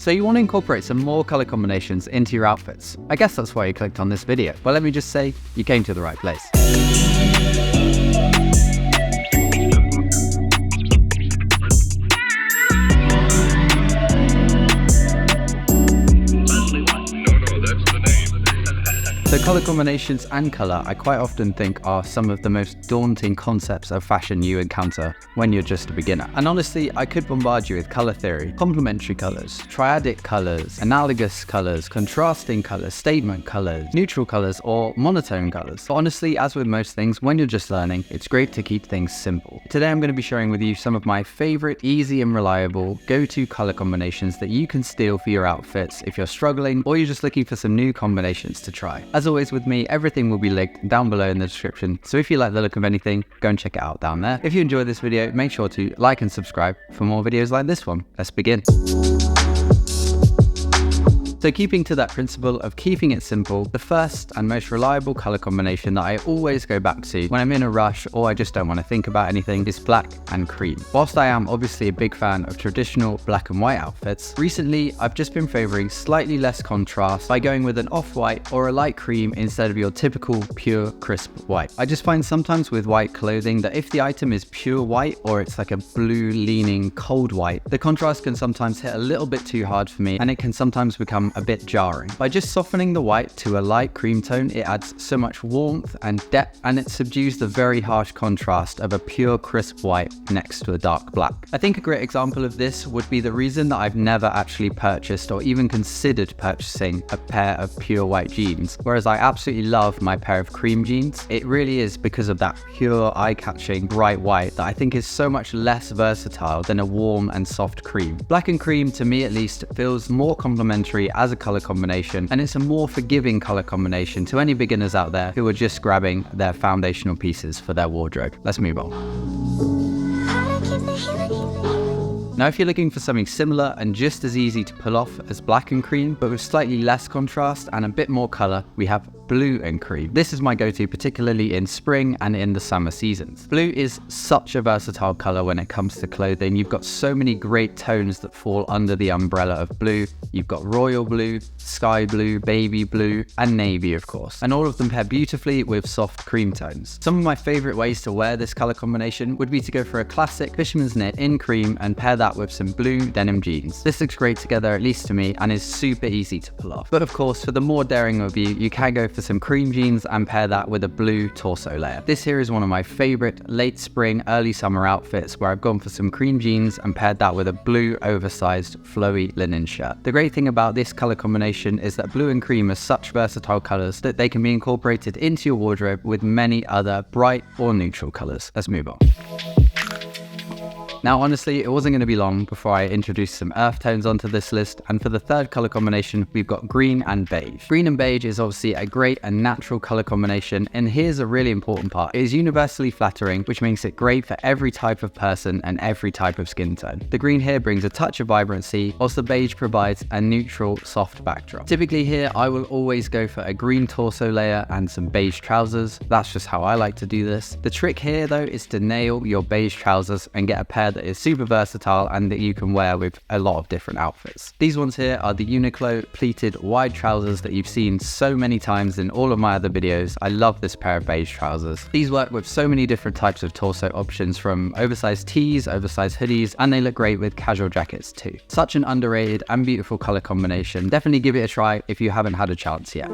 So you want to incorporate some more color combinations into your outfits. I guess that's why you clicked on this video. Well, let me just say, you came to the right place. So color combinations and color, I quite often think are some of the most daunting concepts of fashion you encounter when you're just a beginner. And honestly, I could bombard you with color theory, complementary colors, triadic colors, analogous colors, contrasting colors, statement colors, neutral colors, or monotone colors. But honestly, as with most things, when you're just learning, it's great to keep things simple. Today, I'm going to be sharing with you some of my favorite, easy and reliable go-to color combinations that you can steal for your outfits if you're struggling or you're just looking for some new combinations to try. As always with me, everything will be linked down below in the description, so if you like the look of anything, go and check it out down there. If you enjoyed this video, make sure to like and subscribe for more videos like this one. Let's begin. So keeping to that principle of keeping it simple, the first and most reliable color combination that I always go back to when I'm in a rush or I just don't want to think about anything is black and cream. Whilst I am obviously a big fan of traditional black and white outfits, recently I've just been favoring slightly less contrast by going with an off-white or a light cream instead of your typical pure crisp white. I just find sometimes with white clothing that if the item is pure white or it's like a blue leaning cold white, the contrast can sometimes hit a little bit too hard for me and it can sometimes become a bit jarring. By just softening the white to a light cream tone, it adds so much warmth and depth, and it subdues the very harsh contrast of a pure crisp white next to a dark black. I think a great example of this would be the reason that I've never actually purchased or even considered purchasing a pair of pure white jeans, whereas I absolutely love my pair of cream jeans. It really is because of that pure eye-catching bright white that I think is so much less versatile than a warm and soft cream. Black and cream, to me at least, feels more complementary as a color combination, and it's a more forgiving color combination to any beginners out there who are just grabbing their foundational pieces for their wardrobe. Let's move on. Now, if you're looking for something similar and just as easy to pull off as black and cream, but with slightly less contrast and a bit more color, we have blue and cream. This is my go-to, particularly in spring and in the summer seasons. Blue is such a versatile color when it comes to clothing. You've got so many great tones that fall under the umbrella of blue. You've got royal blue, sky blue, baby blue, and navy, of course. And all of them pair beautifully with soft cream tones. Some of my favorite ways to wear this color combination would be to go for a classic fisherman's knit in cream and pair that with some blue denim jeans. This looks great together, at least to me, and is super easy to pull off. But of course, for the more daring of you can go for some cream jeans and pair that with a blue torso layer. This here is one of my favorite late spring, early summer outfits where I've gone for some cream jeans and paired that with a blue oversized flowy linen shirt. The great thing about this color combination is that blue and cream are such versatile colors that they can be incorporated into your wardrobe with many other bright or neutral colors. Let's move on. Now, honestly, it wasn't going to be long before I introduced some earth tones onto this list, and for the third color combination, we've got green and beige. Green and beige is obviously a great and natural color combination, and here's a really important part. It is universally flattering, which makes it great for every type of person and every type of skin tone. The green here brings a touch of vibrancy, whilst the beige provides a neutral, soft backdrop. Typically here, I will always go for a green torso layer and some beige trousers. That's just how I like to do this. The trick here, though, is to nail your beige trousers and get a pair that is super versatile and that you can wear with a lot of different outfits. These ones here are the Uniqlo pleated wide trousers that you've seen so many times in all of my other videos. I love this pair of beige trousers. These work with so many different types of torso options, from oversized tees, oversized hoodies, and they look great with casual jackets too. Such an underrated and beautiful color combination. Definitely give it a try if you haven't had a chance yet.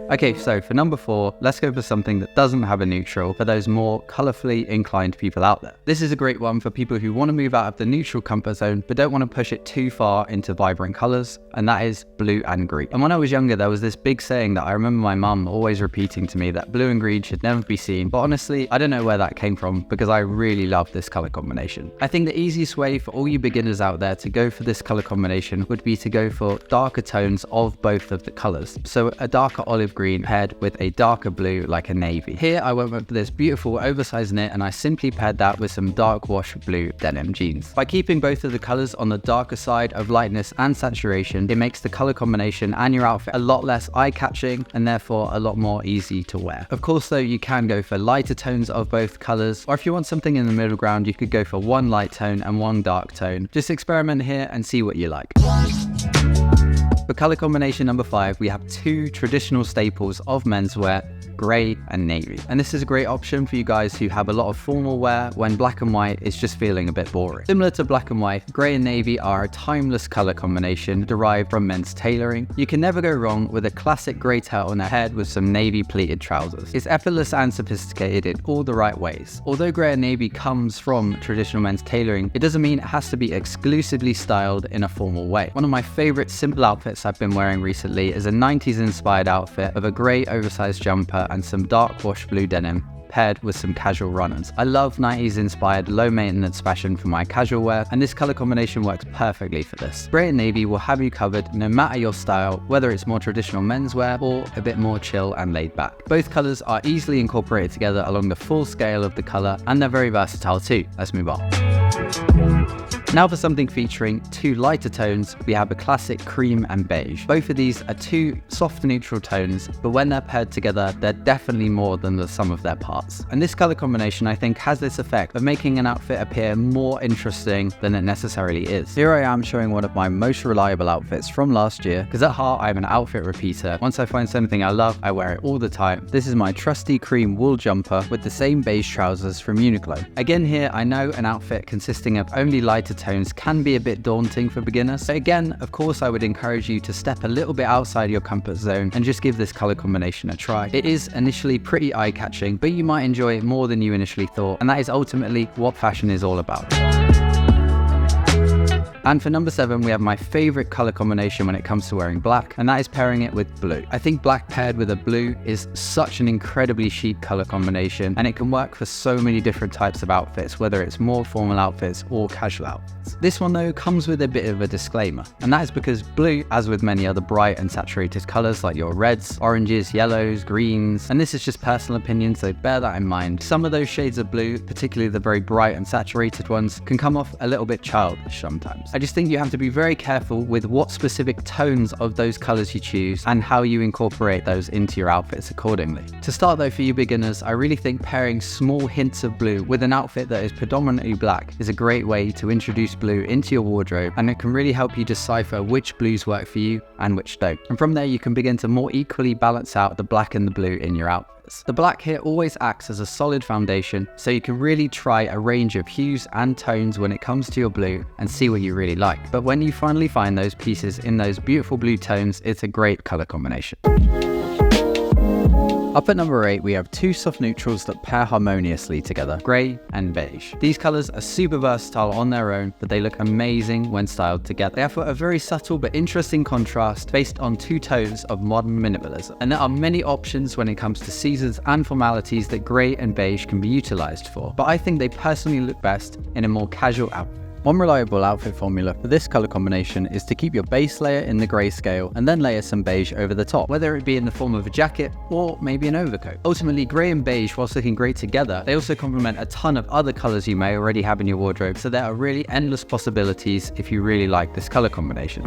Okay, so for number 4, let's go for something that doesn't have a neutral for those more colorfully inclined people out there. This is a great one for people who want to move out of the neutral comfort zone but don't want to push it too far into vibrant colors, and that is blue and green. And when I was younger, there was this big saying that I remember my mum always repeating to me, that blue and green should never be seen. But honestly, I don't know where that came from, because I really love this color combination. I think the easiest way for all you beginners out there to go for this color combination would be to go for darker tones of both of the colors. So a darker olive green paired with a darker blue like a navy. Here I went with this beautiful oversized knit and I simply paired that with some dark wash blue denim jeans. By keeping both of the colors on the darker side of lightness and saturation, it makes the color combination and your outfit a lot less eye-catching and therefore a lot more easy to wear. Of course though, you can go for lighter tones of both colors, or if you want something in the middle ground, you could go for one light tone and one dark tone. Just experiment here and see what you like. For color combination number 5, we have two traditional staples of menswear, grey and navy. And this is a great option for you guys who have a lot of formal wear when black and white is just feeling a bit boring. Similar to black and white, grey and navy are a timeless color combination derived from men's tailoring. You can never go wrong with a classic grey turtleneck paired with some navy pleated trousers. It's effortless and sophisticated in all the right ways. Although grey and navy comes from traditional men's tailoring, it doesn't mean it has to be exclusively styled in a formal way. One of my favorite simple outfits I've been wearing recently is a 90s inspired outfit of a grey oversized jumper and some dark wash blue denim paired with some casual runners. I love 90s inspired low maintenance fashion for my casual wear, and this color combination works perfectly for this. Grey and navy will have you covered no matter your style, whether it's more traditional menswear or a bit more chill and laid back. Both colors are easily incorporated together along the full scale of the color, and they're very versatile too. Let's move on. Now for something featuring two lighter tones, we have a classic cream and beige. Both of these are two soft neutral tones, but when they're paired together, they're definitely more than the sum of their parts. And this color combination, I think, has this effect of making an outfit appear more interesting than it necessarily is. Here I am showing one of my most reliable outfits from last year, because at heart, I'm an outfit repeater. Once I find something I love, I wear it all the time. This is my trusty cream wool jumper with the same beige trousers from Uniqlo. Again here, I know an outfit consisting of only lighter tones can be a bit daunting for beginners. So again, of course, I would encourage you to step a little bit outside your comfort zone and just give this color combination a try. It is initially pretty eye-catching, but you might enjoy it more than you initially thought, and that is ultimately what fashion is all about. And for number 7, we have my favorite color combination when it comes to wearing black, and that is pairing it with blue. I think black paired with a blue is such an incredibly chic color combination, and it can work for so many different types of outfits, whether it's more formal outfits or casual outfits. This one though comes with a bit of a disclaimer, and that is because blue, as with many other bright and saturated colors like your reds, oranges, yellows, greens, and this is just personal opinion, so bear that in mind. Some of those shades of blue, particularly the very bright and saturated ones, can come off a little bit childish sometimes. I just think you have to be very careful with what specific tones of those colors you choose and how you incorporate those into your outfits accordingly. To start though, for you beginners, I really think pairing small hints of blue with an outfit that is predominantly black is a great way to introduce blue into your wardrobe, and it can really help you decipher which blues work for you and which don't. And from there, you can begin to more equally balance out the black and the blue in your outfit. The black here always acts as a solid foundation, so you can really try a range of hues and tones when it comes to your blue and see what you really like. But when you finally find those pieces in those beautiful blue tones, it's a great color combination. Up at number 8, we have two soft neutrals that pair harmoniously together, grey and beige. These colours are super versatile on their own, but they look amazing when styled together. They offer a very subtle but interesting contrast based on two tones of modern minimalism. And there are many options when it comes to seasons and formalities that grey and beige can be utilised for, but I think they personally look best in a more casual outfit. One reliable outfit formula for this color combination is to keep your base layer in the grayscale and then layer some beige over the top, whether it be in the form of a jacket or maybe an overcoat. Ultimately, grey and beige, whilst looking great together, they also complement a ton of other colors you may already have in your wardrobe, so there are really endless possibilities if you really like this color combination.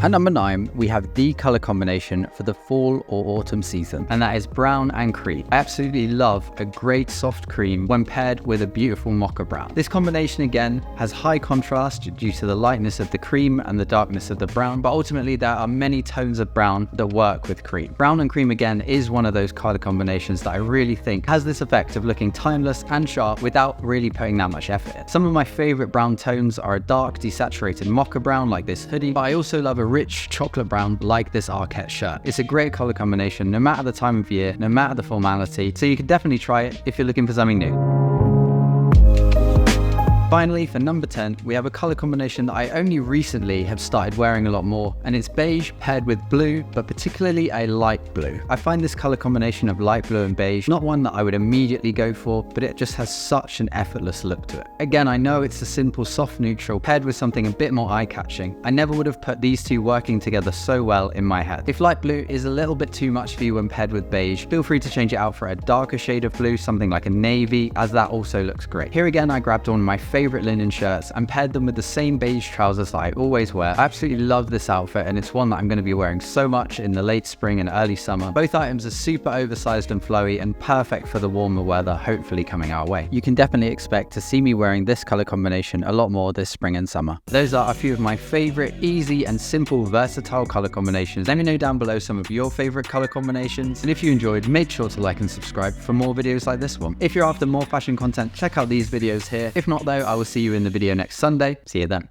At number 9, we have the color combination for the fall or autumn season, and that is brown and cream. I absolutely love a great soft cream when paired with a beautiful mocha brown. This combination again has high contrast due to the lightness of the cream and the darkness of the brown, but ultimately there are many tones of brown that work with cream. Brown and cream again is one of those color combinations that I really think has this effect of looking timeless and sharp without really putting that much effort in. Some of my favorite brown tones are a dark desaturated mocha brown like this hoodie, but I also love a rich chocolate brown like this Arquette shirt. It's a great color combination no matter the time of year, no matter the formality, so you can definitely try it if you're looking for something new. Finally, for number 10, we have a color combination that I only recently have started wearing a lot more, and it's beige paired with blue, but particularly a light blue. I find this color combination of light blue and beige not one that I would immediately go for, but it just has such an effortless look to it. Again, I know it's a simple soft neutral paired with something a bit more eye-catching. I never would have put these two working together so well in my head. If light blue is a little bit too much for you when paired with beige, feel free to change it out for a darker shade of blue, something like a navy, as that also looks great. Here again, I grabbed one of my favorite linen shirts and paired them with the same beige trousers that I always wear. I absolutely love this outfit, and it's one that I'm going to be wearing so much in the late spring and early summer. Both items are super oversized and flowy and perfect for the warmer weather hopefully coming our way. You can definitely expect to see me wearing this color combination a lot more this spring and summer. Those are a few of my favorite easy and simple versatile color combinations. Let me know down below some of your favorite color combinations, and if you enjoyed, make sure to like and subscribe for more videos like this one. If you're after more fashion content, check out these videos here. If not though, I will see you in the video next Sunday. See you then.